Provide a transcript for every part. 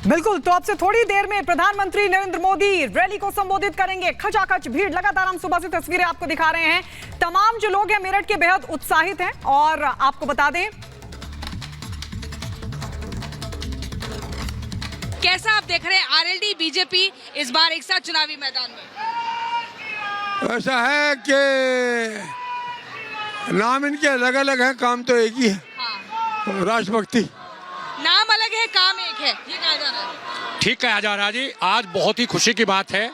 बिल्कुल, तो अब से थोड़ी देर में प्रधानमंत्री नरेंद्र मोदी रैली को संबोधित करेंगे। खचाखच भीड़, लगातार हम सुबह से तस्वीरें आपको दिखा रहे हैं। तमाम जो लोग हैं मेरठ के बेहद उत्साहित हैं। और आपको बता दें, कैसा आप देख रहे हैं आरएलडी बीजेपी इस बार एक साथ चुनावी मैदान में? ऐसा है कि नाम इनके अलग अलग है, काम तो एक ही है। हाँ। राष्ट्रभक्ति। नाम अलग है, काम एक है, ये कहा जा रहा है। ठीक कहा जा रहा है जी। आज बहुत ही खुशी की बात है,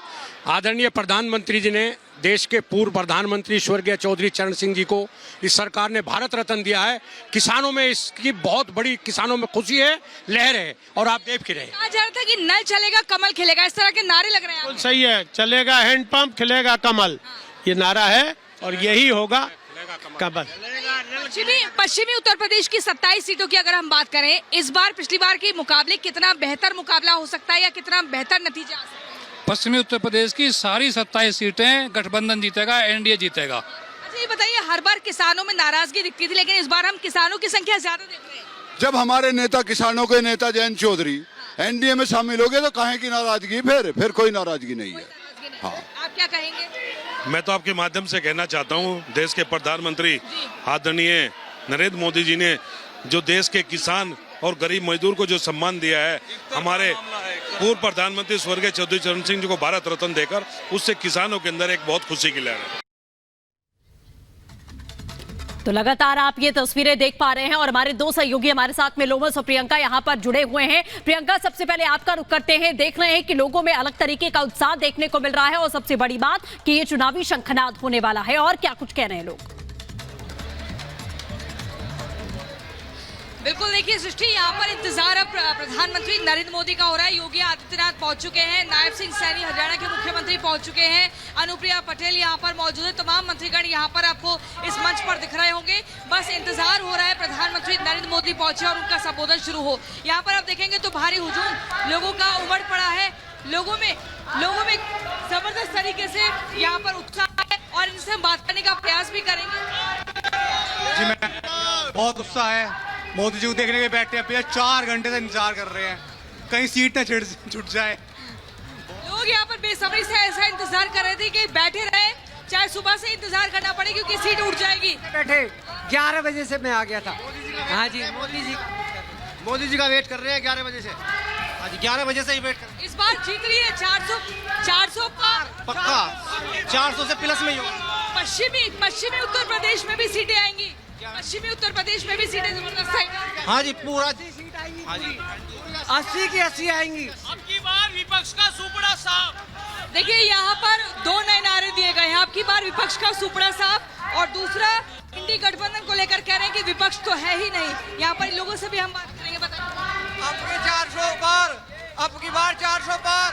आदरणीय प्रधानमंत्री जी ने, देश के पूर्व प्रधानमंत्री स्वर्गीय चौधरी चरण सिंह जी को इस सरकार ने भारत रत्न दिया है। किसानों में इसकी बहुत बड़ी, किसानों में खुशी है, लहर है। और आप देख के रहे, कहा जा रहा था कि नल चलेगा कमल खिलेगा, इस तरह के नारे लग रहे हैं। बिल्कुल सही है, चलेगा हैंडपंप खिलेगा कमल, ये नारा है और यही होगा कमल। पश्चिमी उत्तर प्रदेश की 27 सीटों की अगर हम बात करें, इस बार पिछली बार के मुकाबले कितना बेहतर मुकाबला हो सकता है या कितना बेहतर नतीजा आ सकता है? पश्चिमी उत्तर प्रदेश की सारी 27 सीटें गठबंधन जीतेगा, एनडीए जीतेगा। अच्छा ये बताइए, हर बार किसानों में नाराजगी दिखती थी, लेकिन इस बार हम किसानों की संख्या ज्यादा देख रहे हैं। जब हमारे नेता, किसानों के नेता जयंत चौधरी एनडीए में शामिल हो गए तो काहे की नाराजगी? फिर कोई नाराजगी नहीं है। हाँ। आप क्या कहेंगे? मैं तो आपके माध्यम से कहना चाहता हूँ, देश के प्रधानमंत्री आदरणीय नरेंद्र मोदी जी ने जो देश के किसान और गरीब मजदूर को जो सम्मान दिया है, हमारे पूर्व प्रधानमंत्री स्वर्गीय चौधरी चरण सिंह जी को भारत रत्न देकर, उससे किसानों के अंदर एक बहुत खुशी की लहर है। तो लगातार आप ये तस्वीरें देख पा रहे हैं और हमारे दो सहयोगी हमारे साथ में लोमस और प्रियंका यहां पर जुड़े हुए हैं। प्रियंका, सबसे पहले आपका रुख करते हैं। देख रहे हैं कि लोगों में अलग तरीके का उत्साह देखने को मिल रहा है और सबसे बड़ी बात कि ये चुनावी शंखनाद होने वाला है, और क्या कुछ कह रहे हैं लोग? बिल्कुल, देखिए सृष्टि, यहाँ पर इंतजार अब प्रधानमंत्री नरेंद्र मोदी का हो रहा है। योगी आदित्यनाथ पहुंच चुके हैं, नायब सिंह सैनी हरियाणा के मुख्यमंत्री पहुंच चुके हैं, अनुप्रिया पटेल यहाँ पर मौजूद है, तमाम मंत्रीगण यहाँ पर आपको इस मंच पर दिख रहे होंगे। बस इंतजार हो रहा है प्रधानमंत्री नरेंद्र मोदी पहुंचे और उनका संबोधन शुरू हो। यहाँ पर आप देखेंगे तो भारी हुजूम लोगों का उमड़ पड़ा है। लोगों में जबरदस्त तरीके से यहाँ पर उत्साह है और इनसे हम बात करने का प्रयास भी करेंगे। जी, मैं बहुत उत्साह है। मोदी जी को देखने के बैठे हैं, 4 घंटे से इंतजार कर रहे हैं, कहीं सीट न छूट जाए। लोग यहाँ पर बेसब्री से ऐसा इंतजार कर रहे थे कि बैठे रहे, चाहे सुबह से इंतजार करना पड़े क्योंकि सीट उठ जाएगी। बैठे 11 बजे से मैं आ गया था। हाँ जी, मोदी जी का वेट कर रहे हैं 11 बजे से। हाँ जी, 11 बजे से ही वेट कर रहे हैं। इस बार जीत रही है 400 पार पक्का 400 से प्लस में ही होगा। पश्चिमी उत्तर प्रदेश में भी सीटें आएंगी। पश्चिमी उत्तर प्रदेश में भी सीटें जबरदस्त आएंगी। हाँ जी, पूरा सीट आएंगी। हाँ जी, 80 की 80 आएंगी। अब की बार विपक्ष का सुपड़ा साफ। देखिए, यहाँ पर 2 नए नारे दिए गए हैं। अब की बार विपक्ष का सुपड़ा साफ, और दूसरा इंडी गठबंधन को लेकर कह रहे हैं कि विपक्ष तो है ही नहीं। यहाँ पर लोगों से भी हम बात करेंगे। बताइए, अब की 400 पार, अब की बार 400 पार।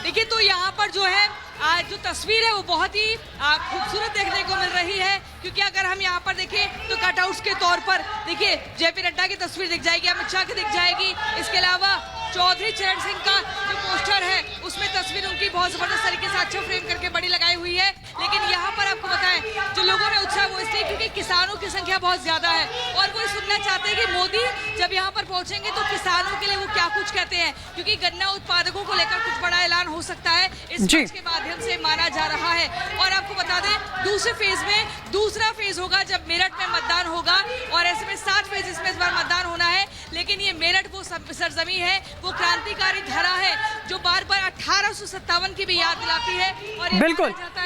देखिए, तो यहाँ पर जो है आज जो तस्वीर है वो बहुत ही खूबसूरत देखने को मिल रही है, क्योंकि अगर हम यहाँ पर देखें तो कटआउट्स के तौर पर देखिए जेपी नड्डा की तस्वीर दिख जाएगी, अमित शाह की दिख जाएगी, इसके अलावा चौधरी चरण सिंह का जो पोस्टर है उसमें तस्वीर उनकी बहुत जबरदस्त तरीके से अच्छा फ्रेम करके बड़ी लगाई हुई है। लेकिन यहाँ पर आपको बताएं, जो लोगों में उत्साह वो इसलिए क्योंकि किसानों की संख्या बहुत ज्यादा है और वो सुनना चाहते हैं कि मोदी जब यहाँ पर पहुंचेंगे तो किसानों के लिए वो क्या कुछ कहते हैं, क्योंकि गन्ना उत्पादकों को लेकर कुछ बड़ा ऐलान हो सकता है इस मंच के माध्यम से माना जा रहा है। और आपको बता दें, दूसरे फेज में दूसरा फेज होगा जब मेरठ में मतदान होगा, और ऐसे में 7 फेज इसमें इस बार मतदान होना है। लेकिन ये मेरठ वो सरजमी है, वो क्रांतिकारी धरा है जो बार बार 1857 की भी याद दिलाती है। और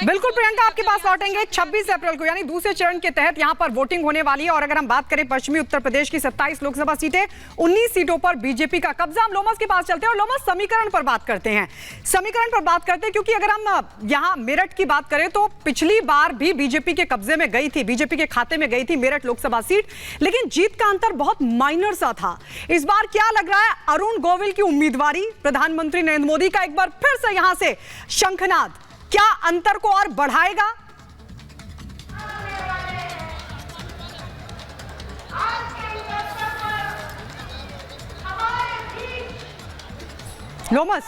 बिल्कुल प्रियंका, आपके पास लौटेंगे 26 अप्रैल को, यानी दूसरे चरण के तहत यहाँ पर वोटिंग होने वाली है। और अगर हम बात करें पश्चिमी उत्तर प्रदेश की 27 लोकसभा सीटें, 19 सीटों पर बीजेपी का कब्जा। हम लोमस के पास चलते हैं और लोमस समीकरण पर बात करते हैं। क्योंकि अगर हम यहाँ मेरठ की बात करें तो पिछली बार भी बीजेपी के कब्जे में गई थी, बीजेपी के खाते में गई थी मेरठ लोकसभा सीट, लेकिन जीत का अंतर बहुत माइनर सा था। इस बार क्या लग रहा है, अरुण गोविल की उम्मीदवारी, प्रधानमंत्री नरेंद्र मोदी का एक बार फिर से यहां से शंखनाद, क्या अंतर को और बढ़ाएगा? लोमस,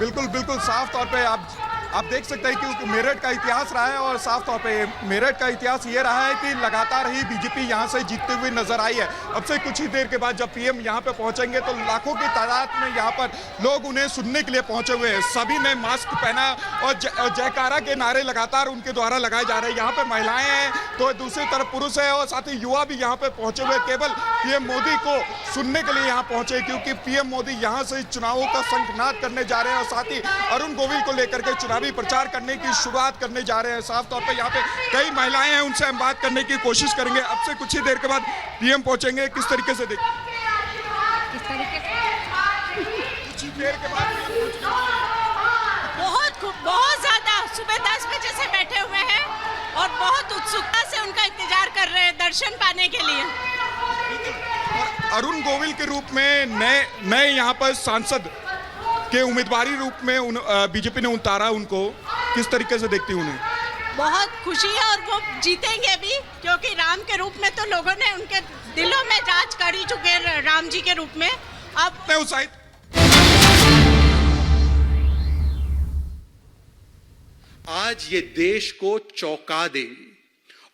बिल्कुल साफ तौर पे आप आप देख सकते हैं कि मेरठ का इतिहास रहा है और साफ तौर पे मेरठ का इतिहास ये रहा है कि लगातार ही बीजेपी यहाँ से जीतती हुई नजर आई है। अब से कुछ ही देर के बाद जब पीएम यहाँ पे पहुंचेंगे तो लाखों की तादाद में यहाँ पर लोग उन्हें सुनने के लिए पहुंचे हुए हैं। सभी ने मास्क पहना और जयकारा के नारे लगातार उनके द्वारा लगाए जा रहे हैं। यहाँ पे महिलाएं हैं तो दूसरी तरफ पुरुष है और साथ ही युवा भी यहाँ पे पहुंचे हुए केवल पीएम मोदी को सुनने के लिए यहाँ पहुंचे, क्योंकि पीएम मोदी यहाँ से चुनावों का शंखनाद करने जा रहे हैं और साथ ही अरुण गोविल को लेकर के चुनावी प्रचार करने की शुरुआत करने जा रहे हैं। साफ तौर पे यहाँ पे कई महिलाएं हैं, उनसे हम बात करने की कोशिश करेंगे। अब से कुछ ही देर के बाद पीएम पहुंचेंगे, किस तरीके से देख कुछ ही देर के बाद बहुत ज्यादा सुबह 10 बजे से बैठे हुए हैं और बहुत उत्सुकता से उनका इंतजार कर रहे हैं दर्शन पाने के लिए। और अरुण गोविल के रूप में नए यहाँ पर सांसद के उम्मीदवारी रूप में बीजेपी ने उतारा उनको, किस तरीके से देखती हूँ उन्हें? बहुत खुशी है और वो जीतेंगे भी, क्योंकि राम के रूप में तो लोगों ने उनके दिलों में राज कर ही चुके हैं राम जी के रूप में। अब मैं उत्साहित आज ये देश को चौंका देगी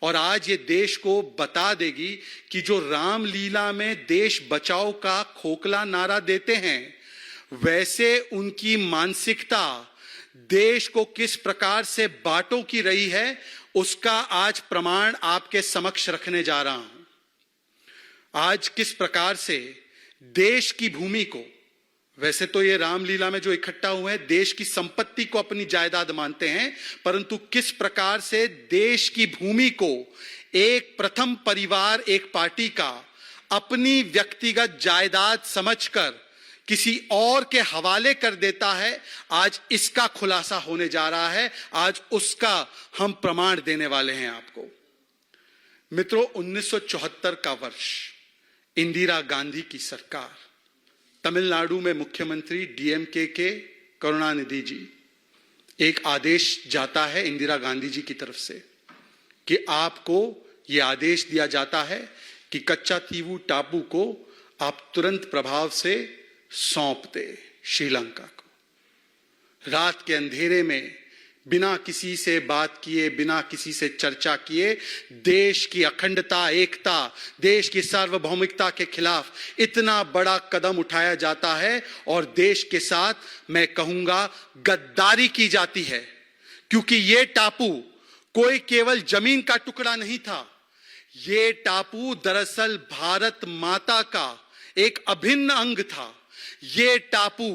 और आज ये देश को बता देगी कि जो रामलीला में देश बचाओ का खोखला नारा देते हैं, वैसे उनकी मानसिकता देश को किस प्रकार से बांटों की रही है, उसका आज प्रमाण आपके समक्ष रखने जा रहा हूं। आज किस प्रकार से देश की भूमि को, वैसे तो ये रामलीला में जो इकट्ठा हुए हैं देश की संपत्ति को अपनी जायदाद मानते हैं, परंतु किस प्रकार से देश की भूमि को एक प्रथम परिवार, एक पार्टी का अपनी व्यक्तिगत जायदाद समझकर किसी और के हवाले कर देता है, आज इसका खुलासा होने जा रहा है। आज उसका हम प्रमाण देने वाले हैं आपको। मित्रों, 1974 का वर्ष, इंदिरा गांधी की सरकार, तमिलनाडु में मुख्यमंत्री डीएमके के करुणानिधि जी, एक आदेश जाता है इंदिरा गांधी जी की तरफ से कि आपको यह आदेश दिया जाता है कि कच्चातीवू टापू को आप तुरंत प्रभाव से सौंप दे श्रीलंका को। रात के अंधेरे में बिना किसी से बात किए, बिना किसी से चर्चा किए, देश की अखंडता, एकता, देश की सार्वभौमिकता के खिलाफ इतना बड़ा कदम उठाया जाता है और देश के साथ मैं कहूंगा गद्दारी की जाती है, क्योंकि ये टापू कोई केवल जमीन का टुकड़ा नहीं था। ये टापू दरअसल भारत माता का एक अभिन्न अंग था। ये टापू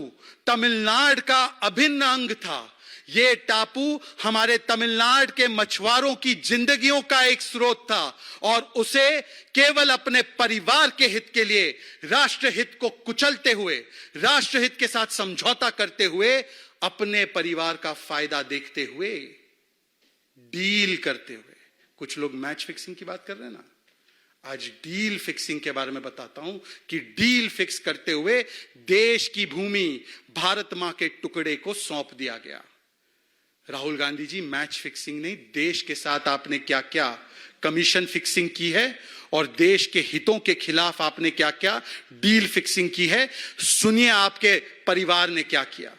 तमिलनाडु का अभिन्न अंग था। ये टापू हमारे तमिलनाडु के मछुआरों की जिंदगियों का एक स्रोत था और उसे केवल अपने परिवार के हित के लिए, राष्ट्रहित को कुचलते हुए, राष्ट्रहित के साथ समझौता करते हुए, अपने परिवार का फायदा देखते हुए, डील करते हुए, कुछ लोग मैच फिक्सिंग की बात कर रहे हैं ना, आज डील फिक्सिंग के बारे में बताता हूं कि डील फिक्स करते हुए देश की भूमि भारत मां के टुकड़े को सौंप दिया गया। राहुल गांधी जी, मैच फिक्सिंग नहीं, देश के साथ आपने क्या क्या कमीशन फिक्सिंग की है और देश के हितों के खिलाफ आपने क्या क्या डील फिक्सिंग की है। सुनिए आपके परिवार ने क्या किया।